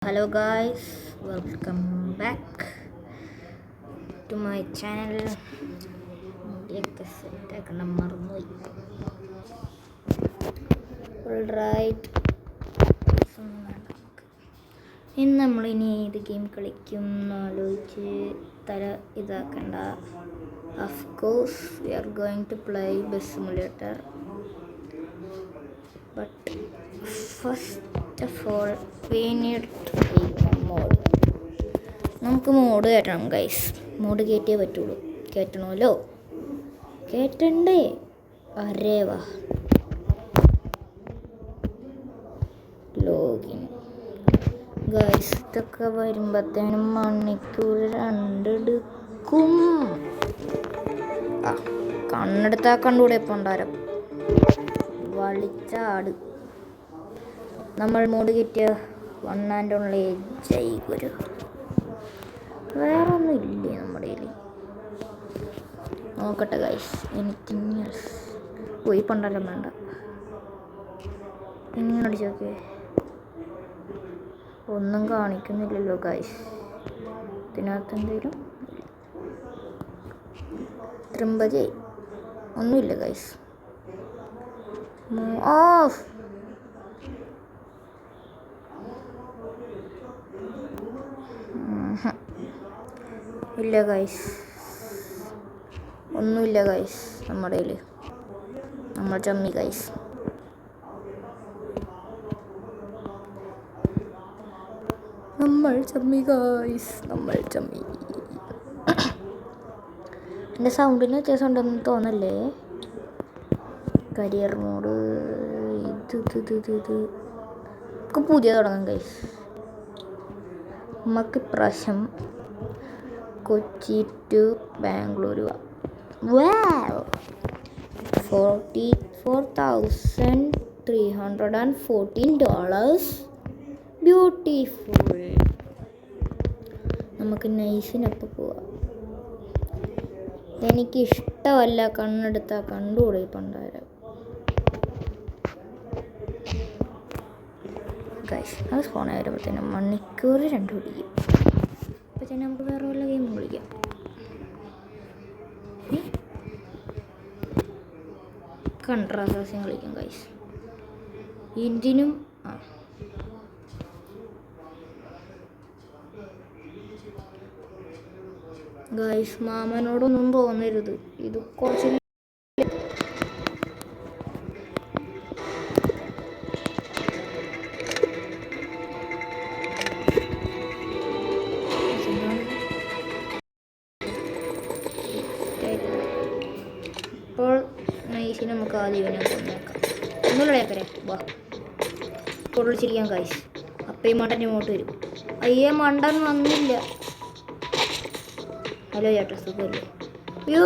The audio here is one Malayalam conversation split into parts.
Hello guys, welcome back to my channel. മുടിയൊക്കെ സെറ്റാക്കണം മറന്നുപോയി. ഓൾറൈറ്റ്, ഇന്ന് നമ്മളിനി ഏത് ഗെയിം കളിക്കും എന്നാലോചിച്ച് ഇതാക്കണ്ട. Of course we are going to play bus simulator. But first of all we need mod. നമുക്ക് മോഡ് കയറ്റണം ഗൈസ്. മോഡ് കയറ്റിയേ പറ്റുള്ളൂ. കയറ്റണമല്ലോ, കയറ്റണ്ടേ? അരേ വാ. Login guys. ഇതൊക്കെ വരുമ്പോഴത്തേനും മണിക്കൂർ 2 എടുക്കും. കണ്ണെടുത്താൽ കണ്ടുകൂടെ ഇപ്പം ഉണ്ടാരം വളിച്ചാട്. നമ്മൾ മോഡ് കയറ്റിയ വൺ ആൻഡ് ഓൺലി ജയ് ഗുരു. വേറെ ഒന്നും ഇല്ലേ നമ്മുടെ കയ്യിൽ? നോക്കട്ടെ ഗൈസ്. എനിക്കിങ്ങനെ പോയി പണ്ടാലും വേണ്ട. ഇങ്ങനെ അടിച്ചു നോക്കിയേ, ഒന്നും കാണിക്കുന്നില്ലല്ലോ ഗൈസ്. ഇതിനകത്ത് എന്തെങ്കിലും ത്രിമ്പജേ ഒന്നുമില്ല ഗൈസ്. ഓഫ്. ഇല്ല ഗൈസ്, ഒന്നുമില്ല ഗൈസ് നമ്മുടെ കയ്യിൽ. നമ്മൾ ചമ്മി ഗൈസ്. നമ്മൾ ചമ്മി ഗൈസ്, നമ്മൾ ചമ്മി. എൻ്റെ സൗണ്ടിന് വ്യത്യാസം ഉണ്ടെന്ന് തോന്നല്ലേ? കരിയർ മോഡ് ഇത് പുതിയ തുടങ്ങാം ഗൈസ്. നമുക്ക് ഇപ്രാവശ്യം കൊച്ചി ടു ബാംഗ്ലൂർ. $44,314. ബ്യൂട്ടിഫുൾ. നമുക്ക് നൈസിനൊപ്പം പോവാം. എനിക്കിഷ്ടമല്ല കണ്ണെടുത്താൽ കണ്ടുകൂടെ പണ്ടാരം ഗൈസ്. അത് ഫോണിൽ വരുമ്പോഴത്തേനും മണിക്കൂർ 2 പിടിക്കും. അപ്പോഴത്തേനും നമുക്ക് വേറെ വല്ല ഗെയിമും കളിക്കാം. കൺട്രാസാസ്യം കളിക്കാം ഗൈസ്. എന്തിനും ഗൈസ് മാമനോടൊന്നും തോന്നരുത്. ഇത് കുറച്ച് ഇപ്പോൾ നൈസിന് നമുക്ക് ആദ്യം ഇവനെ കൊന്നേക്കാം. ഒന്നുമില്ല ഏക്കരെ വാ പൊള്ളിച്ചിരിക്കാം ഗൈസ്. അപ്പയും മണ്ടൻ ഇങ്ങോട്ട് വരും. അയ്യേ മണ്ടൻ വന്നില്ല. ഹലോ ചേട്ടാ, സുഖമല്ലേ? അയ്യോ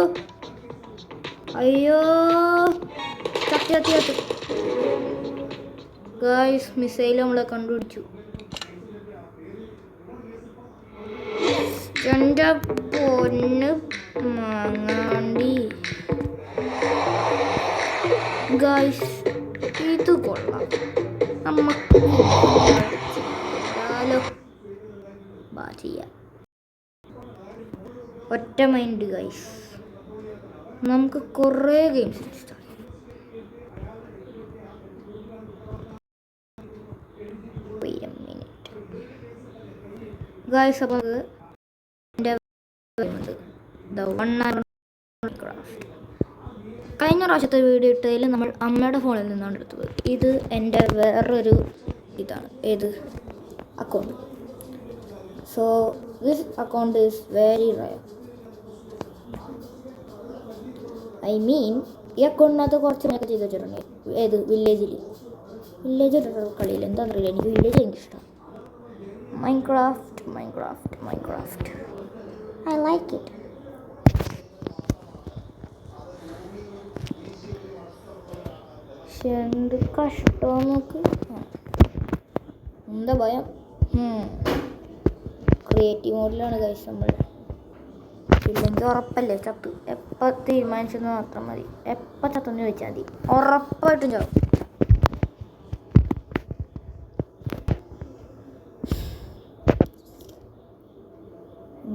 അയ്യോ ചത്തി ചത്തി ചത്തി ഗൈസ്. മിസൈൽ നമ്മളെ കണ്ടുപിടിച്ചു. എൻ്റെ പൊന്ന് മാങ്ങാണ്ടി ഗൈസ്, ഇത് കൊള്ളാം. നമുക്ക് ചെയ്യാം. ഒറ്റ മൈൻഡ് ഗൈസ്. നമുക്ക് കുറേ ഗെയിംസ് ഇഷ്ടമാണ് ഗൈസ്. അപ്പോൾ എൻ്റെ കഴിഞ്ഞ പ്രാവശ്യത്തെ വീഡിയോ ഇട്ടതിൽ നമ്മൾ അമ്മയുടെ ഫോണിൽ നിന്നാണ് എടുത്തത്. ഇത് എൻ്റെ വേറൊരു ഇതാണ്. ഏത് account? So this account is very rare. I mean ഈ അക്കൗണ്ടിനകത്ത് കുറച്ച് ഒക്കെ ചെയ്ത് വെച്ചിട്ടുണ്ട്. ഏത് വില്ലേജിൽ കളിയിൽ എന്താണെന്നറിയില്ല. എനിക്ക് വില്ലേജ് എനിക്കിഷ്ടം. Minecraft I like it. എന്ത് കഷ്ടം നോക്ക്. എന്താ ഭയം? ക്രിയേറ്റീവ് മോഡിലാണ് ഗൈസ് നമ്മൾ. ഇല്ലെങ്കിൽ ഉറപ്പല്ലേ ചത്തു. എപ്പോൾ തീരുമാനിച്ചെന്ന് മാത്രം മതി. എപ്പോൾ ചത്തെന്ന് ചോദിച്ചാൽ മതി, ഉറപ്പായിട്ടും ചാവും.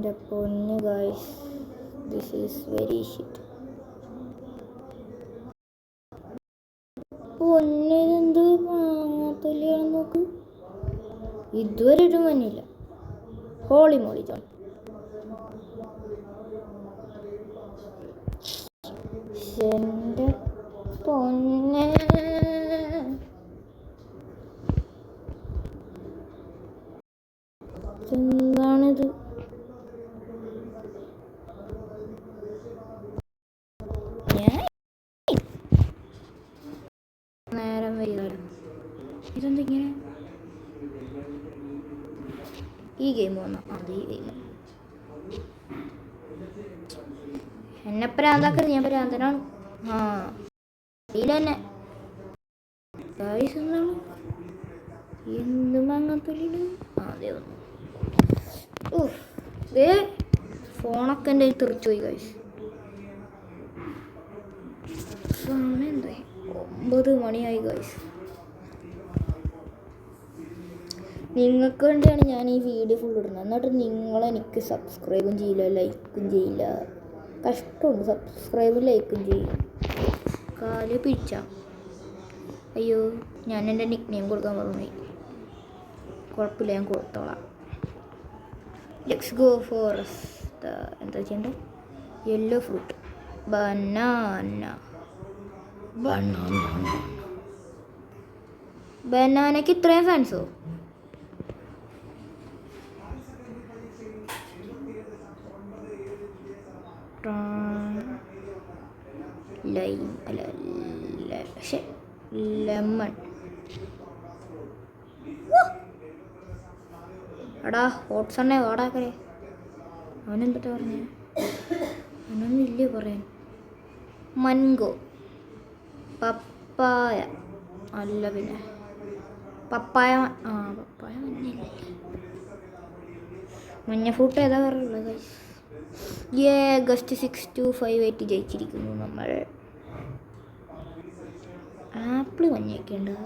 എൻ്റെ പൊന്ന് guys, this is very shit. പൊന്നെന്ത് മാങ്ങാത്തൊലിയാണ് നോക്ക്, ഇതുവരെ ഒരു മഞ്ഞില്ല. ഹോളി മോളി ജോൺ. എൻ്റെ പൊന്നെ, എന്താണിത്? നേരം വരികയാണ്. ഇതെന്തിങ്ങനെ ഈ ഗെയിം വന്നു? അത് ഈ ഗെയിം എന്നെ പ്രാന്താക്കരുത്, ഞാൻ പ്രാന്തനാണ്. ആ തന്നെ എന്താണ് എന്ത് മാങ്ങാത്തൊലിയാണ്? അതെ വന്നു. ഫോണൊക്കെ എൻ്റെ തെറിച്ചു പോയി ഗൈസ്. സമയം എന്തായി? 9 മണിയായി ഗൈസ്. നിങ്ങൾക്ക് വേണ്ടിയാണ് ഞാൻ ഈ വീഡിയോ ഫുൾ ഇടുന്നത്. എന്നിട്ട് നിങ്ങളെനിക്ക് സബ്സ്ക്രൈബും ചെയ്യില്ല, ലൈക്കും ചെയ്യില്ല. കഷ്ടമുണ്ട്. സബ്സ്ക്രൈബും ലൈക്കും ചെയ്യും. കാല് പിടിച്ച അയ്യോ, ഞാൻ എൻ്റെ നിക്ക് നെയിം കൊടുക്കാൻ പറഞ്ഞു. കുഴപ്പമില്ല, ഞാൻ കൊടുത്തോളാം. ലെറ്റ്സ് ഗോ ഫോർ എന്താ ചെയ്യണ്ടേ? Yellow fruit, banana. ബനാനയ്ക്ക് ഇത്രയും ഫാൻസോ? ലൈം അല്ല, പക്ഷെ ലെമൺ. എടാ ഹോട്ട്സണ്ണേ വാടാക്കരെ. അവനെന്തിട്ടാ പറഞ്ഞേ? അവനൊന്നും ഇല്ലേ പറയാൻ. മൻഗോ, പപ്പായ അല്ല, പിന്നെ പപ്പായ. ആ പപ്പായ മഞ്ഞല്ലേ? മഞ്ഞ ഫ്രൂട്ട് ഏതാ പറയുള്ളത് ഗൈസ്? ഗസ്റ്റ് 6258 ജയിച്ചിരിക്കുന്നു നമ്മൾ. ആപ്പിൾ മഞ്ഞയൊക്കെ ഉണ്ട്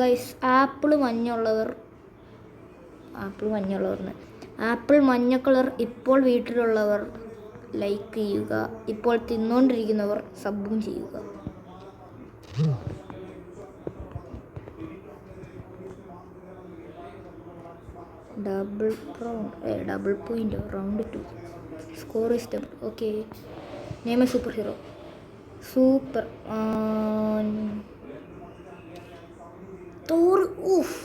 ഗൈസ്. ആപ്പിൾ മഞ്ഞ മഞ്ഞ കളർ ഇപ്പോൾ വീട്ടിലുള്ളവർ ലൈക്ക് ചെയ്യുക. ഇപ്പോൾ തിന്നുകൊണ്ടിരിക്കുന്നവർ സബും ചെയ്യുക. Double point round 2. Score is double. Okay, name a super hero. Super Thor. ഊഫ്.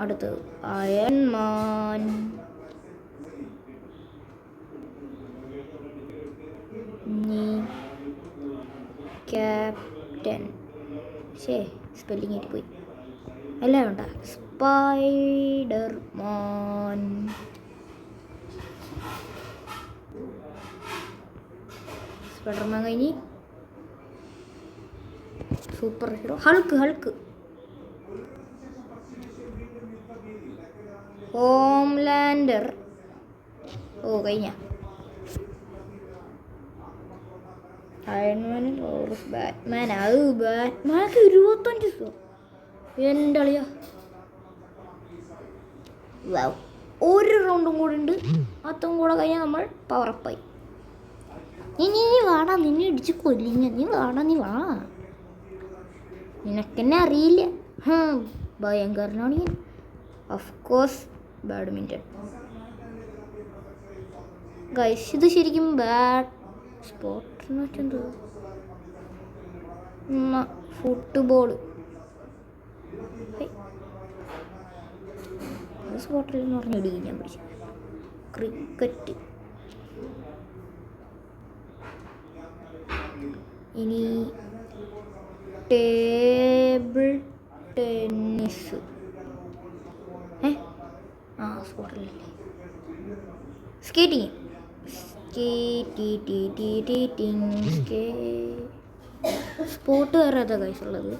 അടുത്തത് അയൺമാൻ. ക്യാപ്റ്റൻ. സ്പെല്ലിങ് ആയിട്ട് പോയി. എല്ലാം ഉണ്ടാ. സ്പൈഡർമാൻ. കഴിഞ്ഞ് സൂപ്പർ ഹീറോ ഹൾക്ക്. ഹോംലാൻഡർ. കഴിഞ്ഞ അയൺമാൻ, ബാറ്റ്മാൻ. ബാറ്റ്മാനൊക്കെ 25. എൻ്റെ അളിയാ. ഒരു റൗണ്ടും കൂടെ ഉണ്ട്. അതും കൂടെ കഴിഞ്ഞാൽ നമ്മൾ പവറപ്പായി. നീ വാടാ, നിന്നെ ഇടിച്ച് കൊല്ലിഞ്ഞ. നീ വാ. നിനക്കെന്നെ അറിയില്ല. ഭയങ്കരനാണ് ഞാൻ. Of course badminton guys. ഇത് ശരിക്കും ബാഡ് സ്പോർട്സ് വെച്ചെന്തോ ഫുട്ബോൾ സ്പോർട്ടിൽ എന്ന് പറഞ്ഞിടി ഞാൻ പിടിച്ചു. ക്രിക്കറ്റ്. ഇനി ടേബിൾ ടെന്നീസ്. സ്പോർട്ടിലല്ലേ? സ്കേറ്റിങ്. സ്പോർട്ട് വേറെ ഏതാ കഴിച്ചുള്ളത്?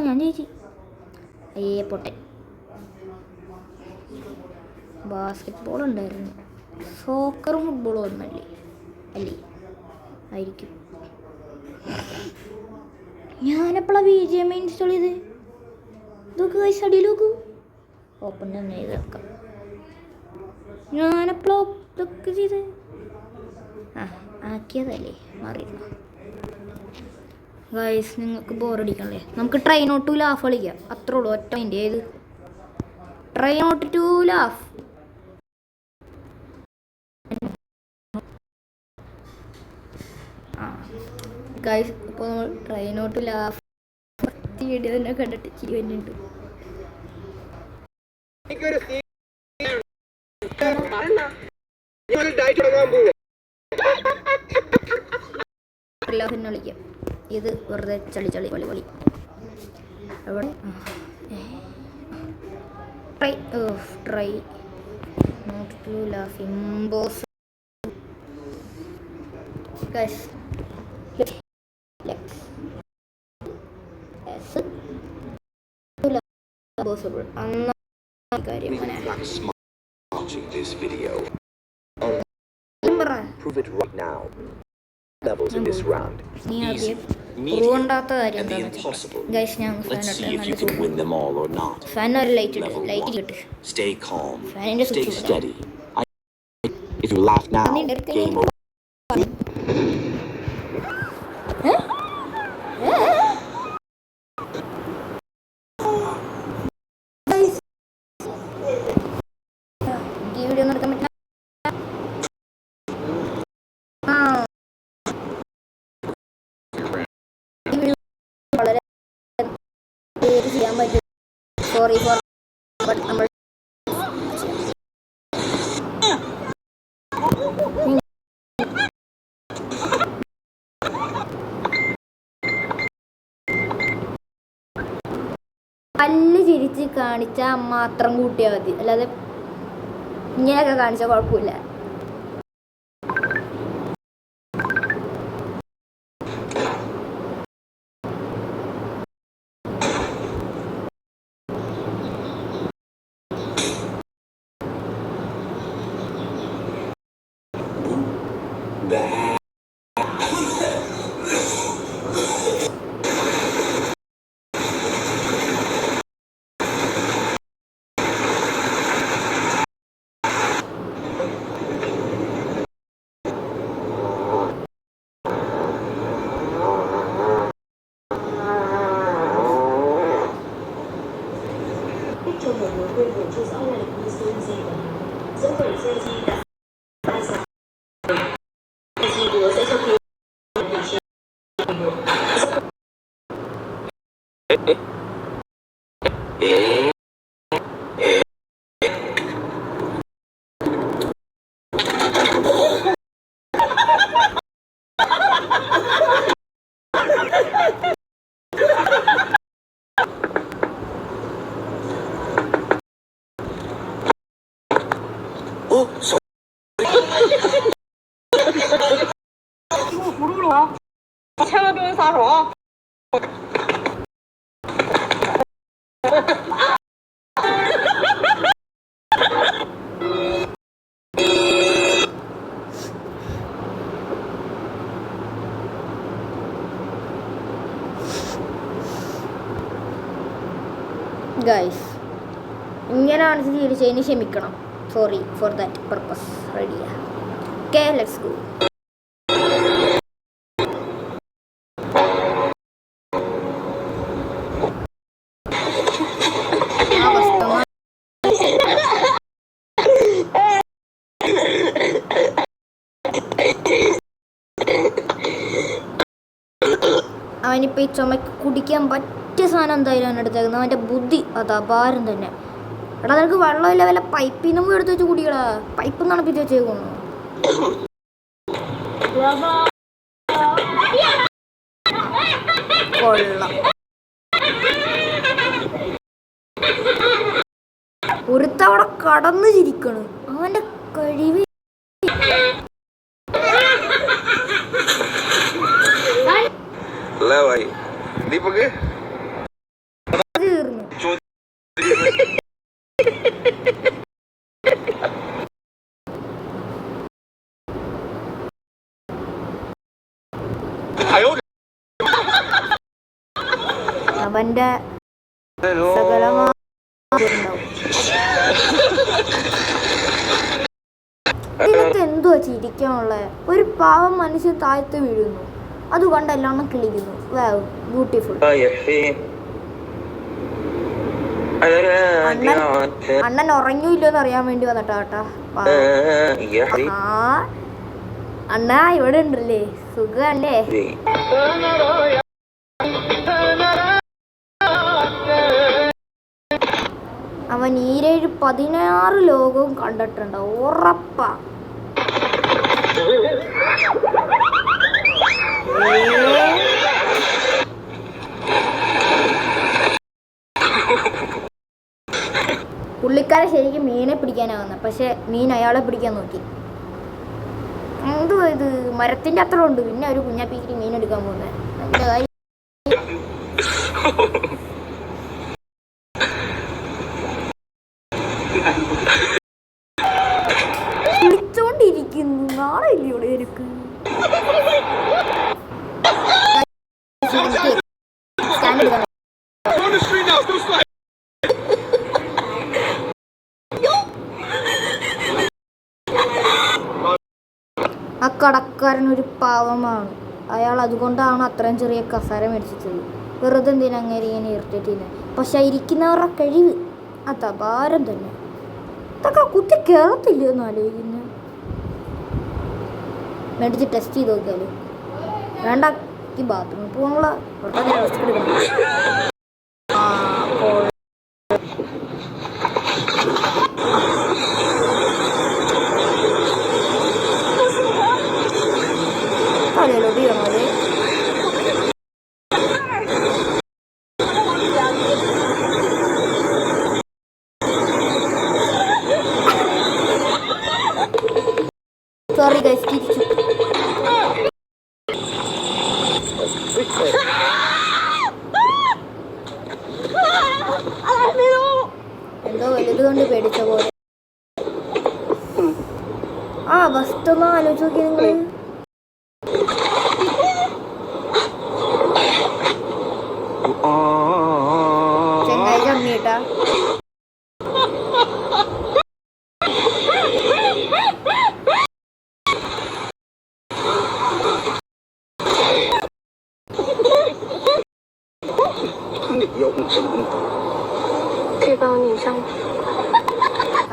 ഞാൻ ചേച്ചി പൊട്ടൻ. ബാസ്കറ്റ് ബോൾ ഉണ്ടായിരുന്നു. സോക്കറും ഫുട്ബോളും ഒന്നല്ലേ? ആയിരിക്കും. ഞാനെപ്പോഴാണ് BGMI ഇൻസ്റ്റാൾ ചെയ്ത്? ഇതൊക്കെ കഴിച്ച് അടിയിൽ നോക്കൂ. ഓപ്പൺ തന്നെ ചെയ്ത് വെക്കാം. ഞാനപ്പോൾ ഇതൊക്കെ ചെയ്ത് ആക്കിയതല്ലേ മാറിയിരുന്നു. ഗൈസ് നിങ്ങൾക്ക് ബോറടിക്കണല്ലേ? നമുക്ക് ട്രൈ നോട്ട് ടു ലാഫ് കളിക്കാം. അത്രേ ഉള്ളൂ. ഒറ്റ മൈൻഡ്. ഏത് try not to laugh? Guys ഇപ്പോൾ നമ്മൾ try not to laugh video തന്നെ കണ്ടിട്ട് ചിരി വരുന്നുണ്ട്. പിന്നെ വിളിക്കാം. ഇത് വെറുതെ ചളി ചളി വളി വളി. എവിടെ try not to laugh impossible. Guys impossible അന്ന കാര്യം നീ ആദ്യം ഉറുകൊണ്ടാത്ത കാര്യം ഗൈസ്. ഞാൻ ഫാൻ ഒരു ലൈറ്റ് കിട്ടും. ഫാനിന്റെ സ്വിച്ച് വീഡിയോ ഒന്നും എടുക്കാൻ പറ്റില്ല. വളരെ ചെയ്യാൻ പറ്റും. സോറി ഫോർ നമ്മൾ പല്ല് ചിരിച്ച് കാണിച്ചാൽ മാത്രം കൂട്ടിയാൽ മതി. അല്ലാതെ ഇങ്ങനെയൊക്കെ കാണിച്ചാൽ കുഴപ്പമില്ല. ഗൈസ് ഇങ്ങനെയാണ് ചിരിച്ചതിന് ക്ഷമിക്കണം. Sorry for that purpose. റെഡിയാ? Okay, let's go. അവനിപ്പോൾ ഈ ചുമക്ക് കുടിക്കാൻ പറ്റിയ സാധനം എന്തായാലും അവൻ എടുത്തേക്കുന്നത്. അവൻ്റെ ബുദ്ധി അത് അപാരം തന്നെ. എടാ നിനക്ക് വെള്ളമില്ല, വല്ല പൈപ്പിൽ നിന്നും എടുത്ത് വെച്ച് കുടിക്കടാ. പൈപ്പ് നടപ്പിച്ച് വെച്ചേക്കുന്നു. കൊള്ളാം. ഒരുത്തവിടെ കടന്നു ചിരിക്കണ്. അവൻ്റെ കഴിവ് തീർന്നു. അവൻ്റെ സകലമായ ഇതിനൊക്കെ എന്തുവാ ചിരിക്കാനുള്ള? ഒരു പാവം മനുഷ്യൻ താഴ്ത്ത് വീഴുന്നു, അതുകൊണ്ട് എല്ലാം കിളിക്കുന്നു. വാവ്, ബ്യൂട്ടിഫുൾ. അണ്ണൻ ഉറങ്ങിയില്ലോന്ന് അറിയാൻ വേണ്ടി വന്നിട്ടാ. അണ്ണാ ഇവിടെ ഉണ്ടല്ലേ, സുഖല്ലേ? അവൻ ഈ 16 ലോകവും കണ്ടിട്ടുണ്ട്, ഉറപ്പാ. പുള്ളിക്കാരെ ശരിക്കും മീനെ പിടിക്കാനാവുന്ന, പക്ഷെ മീൻ അയാളെ പിടിക്കാൻ നോക്കി. എന്തുവാ ഇത്? മരത്തിന്റെ അത്ര ഉണ്ട്, പിന്നെ ഒരു കുഞ്ഞാപ്പിക്ക് മീൻ എടുക്കാൻ പോകുന്നത്. വിളിച്ചോണ്ടിരിക്കുന്നു, നാളെ ഇല്ല ഇവിടെ എനിക്ക്. ആ കടക്കാരൻ ഒരു പാവമാണ്. അയാൾ അതുകൊണ്ടാണ് അത്രയും ചെറിയ കസാര മേടിച്ചത്. വെറുതെ എന്തിനാ അങ്ങനെ ഇങ്ങനെ ഇറിറ്റേറ്റ് ചെയ്യുന്നത്? പക്ഷെ ഇരിക്കുന്നവരുടെ കഴിവ് അത് അപാരം തന്നെ. അതൊക്കെ കുത്തി കയറത്തില്ല എന്ന് ആലോചിക്കുന്നു. മേടിച്ച് ടെസ്റ്റ് ചെയ്ത് നോക്കിയാലോ? വേണ്ട, ഈ ബാത്റൂമിൽ പോകാനുള്ള റെസ്റ്റ് എടുക്കണം. സോറി ഗൈസ്, തിരിച്ചു. എന്തോ വലുതുകൊണ്ട് പേടിച്ച പോലെ. ആ വസ്തു ഒന്ന് ആലോചിച്ച് നോക്കി നിങ്ങള്. ചെങ്ങായി ചമ്മിട്ടാ.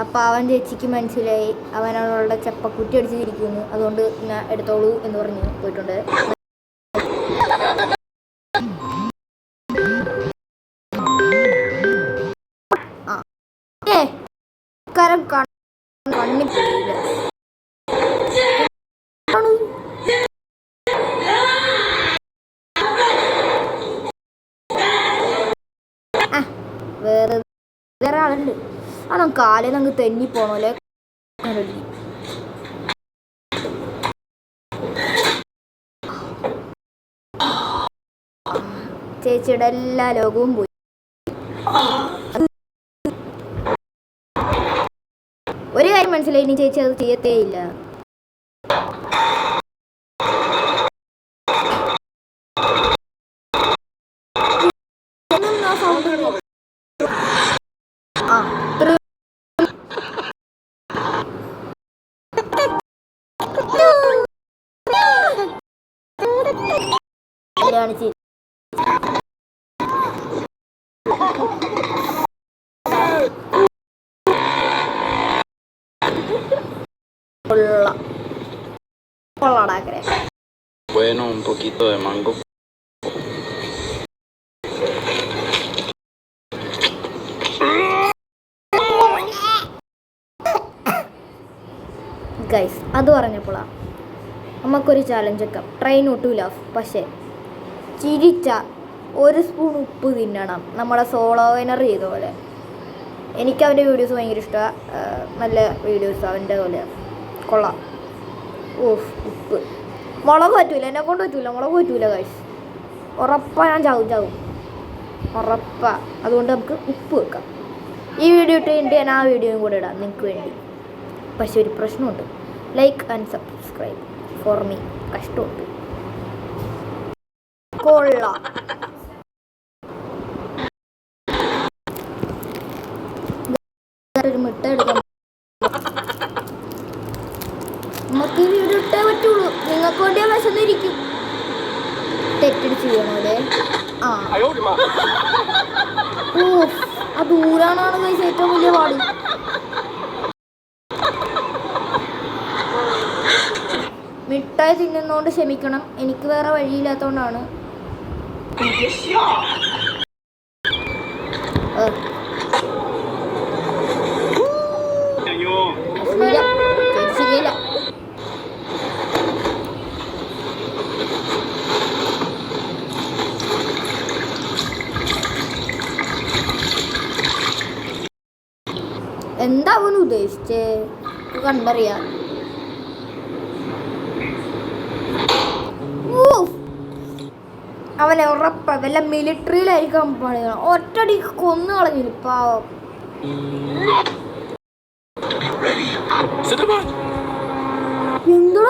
അപ്പൊ അവൻ ചേച്ചിക്ക് മനസ്സിലായി, അവൻ അവളുടെ ചപ്പക്കുറ്റി അടിച്ച് തിരിക്കുന്നു. അതുകൊണ്ട് ഞാൻ എടുത്തോളൂ എന്ന് പറഞ്ഞു പോയിട്ടുണ്ട്. വേറെ ആളുണ്ട്, അതാ കാലിൽ നമുക്ക് തെന്നി പോണല്ലേ. ചേച്ചിയുടെ എല്ലാ ലോകവും പോയി. ഒരു കാര്യം മനസ്സിലായി, ഇനി ചേച്ചി അത് ചെയ്യത്തേ ഇല്ല. Bueno, un poquito de mango. Guys, അത് പറഞ്ഞപ്പോഴാണ് നമുക്കൊരു ചാലഞ്ച് വെക്കാം. Try not to laugh. പക്ഷേ ചിരിച്ച 1 സ്പൂൺ ഉപ്പ് തിന്നണം, നമ്മളെ സോളോ വിനർ ചെയ്ത പോലെ. എനിക്ക് അവൻ്റെ വീഡിയോസ് ഭയങ്കര ഇഷ്ടമാണ്, നല്ല വീഡിയോസ് അവൻ്റെ പോലെ കൊള്ളാം. ഓഫ്, ഉപ്പ്. മുളക് പറ്റൂല, എന്നെ കൊണ്ട് പറ്റൂല, മുളക് പറ്റൂല ഗൈസ്. ഉറപ്പാ ഞാൻ ചാവും ഉറപ്പാ. അതുകൊണ്ട് നമുക്ക് ഉപ്പ് വെക്കാം. ഈ വീഡിയോ ഇട്ട് കഴിഞ്ഞിട്ട് ഞാൻ ആ വീഡിയോയും കൂടെ ഇടാം നിങ്ങൾക്ക് വേണ്ടി. പക്ഷെ ഒരു പ്രശ്നമുണ്ട്, like and subscribe for me. കഷ്ടമുണ്ട്. കൊള്ളാം. ഒരു മിഠ എടുക്കാം. നമുക്ക് ഇട്ടേ പറ്റുള്ളൂ. നിങ്ങൾക്ക് വേണ്ടിയാ വിശന്നിരിക്കും. തെറ്റടിച്ച് ചെയ്യണോ അല്ലേ? ആ ഓ ആ ദൂരാണാണ് കൈസ് ഏറ്റവും വലിയ പാട്. മിഠായി തിന്നുന്നോണ്ട് ക്ഷമിക്കണം, എനിക്ക് വേറെ വഴിയില്ലാത്തോണ്ടാണ്. ശരിയല്ല. എന്താ അവൻ ഉദ്ദേശിച്ചേ കണ്ടറിയാം. അവനെ ഉറപ്പ വല്ല മിലിറ്ററിയിലായിരിക്കും പണിയണം. ഒറ്റടി കൊന്നു കളഞ്ഞില്ല പാവം. എന്തോ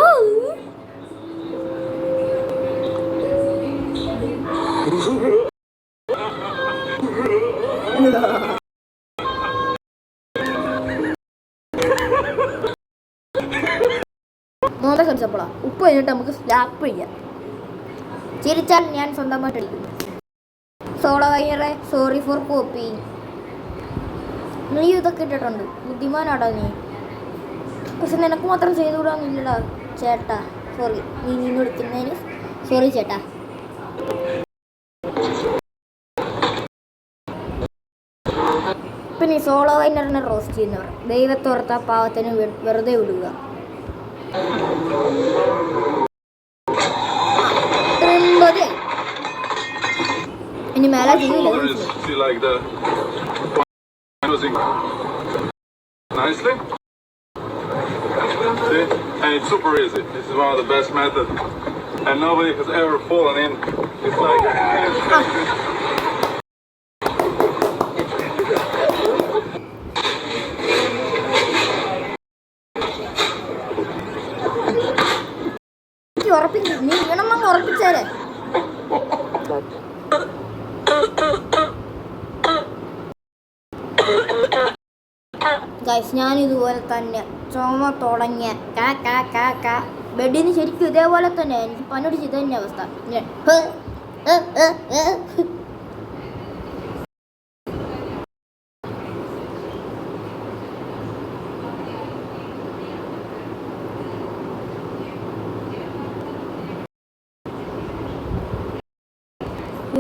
മോനെ കളിച്ചപ്പോളാ ഉപ്പ് കഴിഞ്ഞിട്ട് നമുക്ക് സ്ലാപ്പ് ചെയ്യാം. ചിരിച്ചാൽ ഞാൻ സ്വന്തമായിട്ട് അടിക്കും. സോള വൈറെ സോറി ഫോർ കോപ്പി. നീ ഇതൊക്കെ ഇട്ടിട്ടുണ്ട്, ബുദ്ധിമാനാടാ നീ. പക്ഷെ നിനക്ക് മാത്രം ചെയ്തുകൂടാന്നില്ലടാ ചേട്ടാ. സോറി, നീ നിന്ന് എടുക്കുന്നതിന് സോറി ചേട്ടാ. പിന്നെ ഈ സോളോ വൈനറിനെ റോസ്റ്റ് ചെയ്യുന്നവർ ദൈവത്തോർത്ത പാവത്തിന് വെറുതെ വിടുക. ഇനി മേലെ ചെയ്യില്ല. And it's super easy. This is one of the best methods. And nobody has ever fallen in. It's like നീ ഇങ്ങനൊന്നും ഉറപ്പിച്ചേരെ. ഗൈസ് ഞാൻ ഇതുപോലെ തന്നെ ചുമ തുടങ്ങിയ ബെഡിന് ശരിക്കും ഇതേപോലെ തന്നെ എനിക്ക് പണിടിച്ച് ഇത് തന്നെ അവസ്ഥ.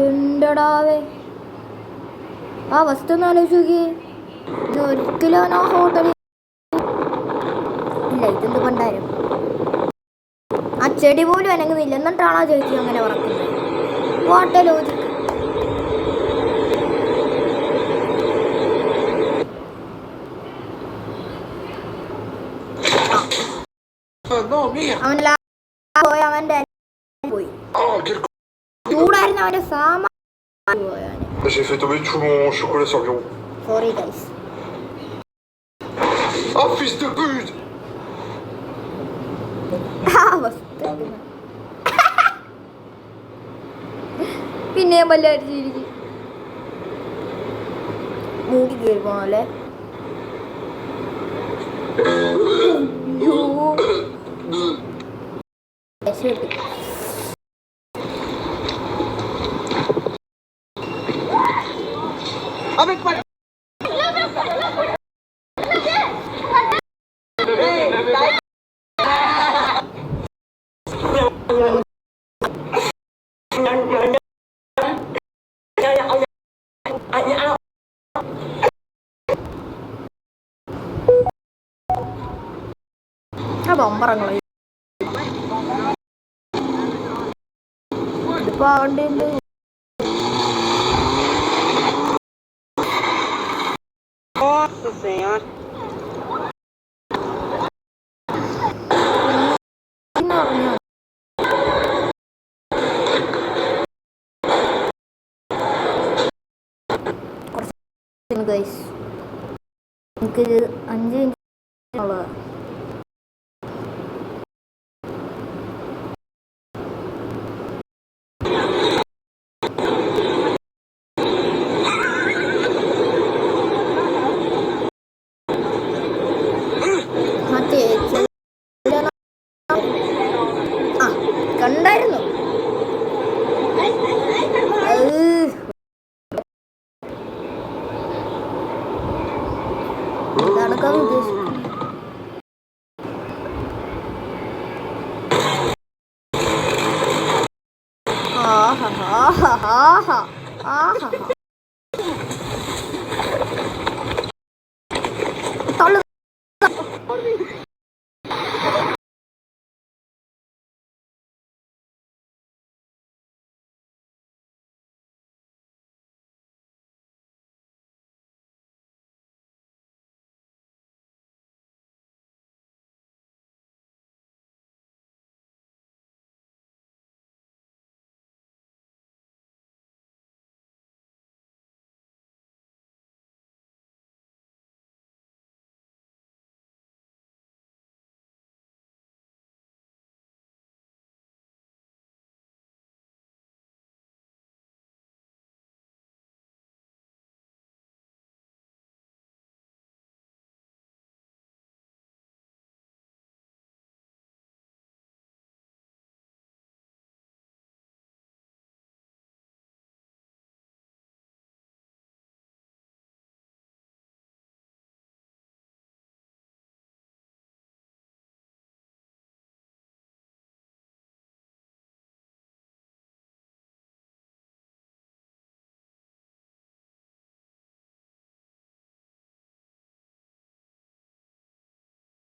എന്തടാവേ ആ അവസ്ഥ ഒന്ന് ആലോചിച്ച് നോക്കിയേ. ഇത് ഒരിക്കലും ആ ഹോട്ടലിൽ ഇല്ല. ഇതെന്ത് പണ്ടാരും ആ ചെടി പോലും അനങ്ങുന്നില്ല. എന്നിട്ടാണോ ചേച്ചി അങ്ങനെ പറക്കുന്നത്? What a logic. അവൻ പോയി അവൻ്റെ പോയി ചൂടായിരുന്നു അവൻ്റെ സാമാൻ പോയാണ്. j'ai fait tomber tout mon chocolat sur le bureau. Sorry guys. Oh fils de pute! പിന്നെ വല്ലായിരിക്കും മൂടി കയറി പോണല്ലേ. ബൊമ്പറങ്ങള് ഇതിപ്പോ ആവണ്ടിണ്ട്. എനിക്കിത് 5 മിനിറ്റ് ഉള്ളതാണ്. എന്താണ് കവി ഉദ്ദേശിക്കുന്നത്? ആഹാ ആഹാ ആഹാ ആഹാ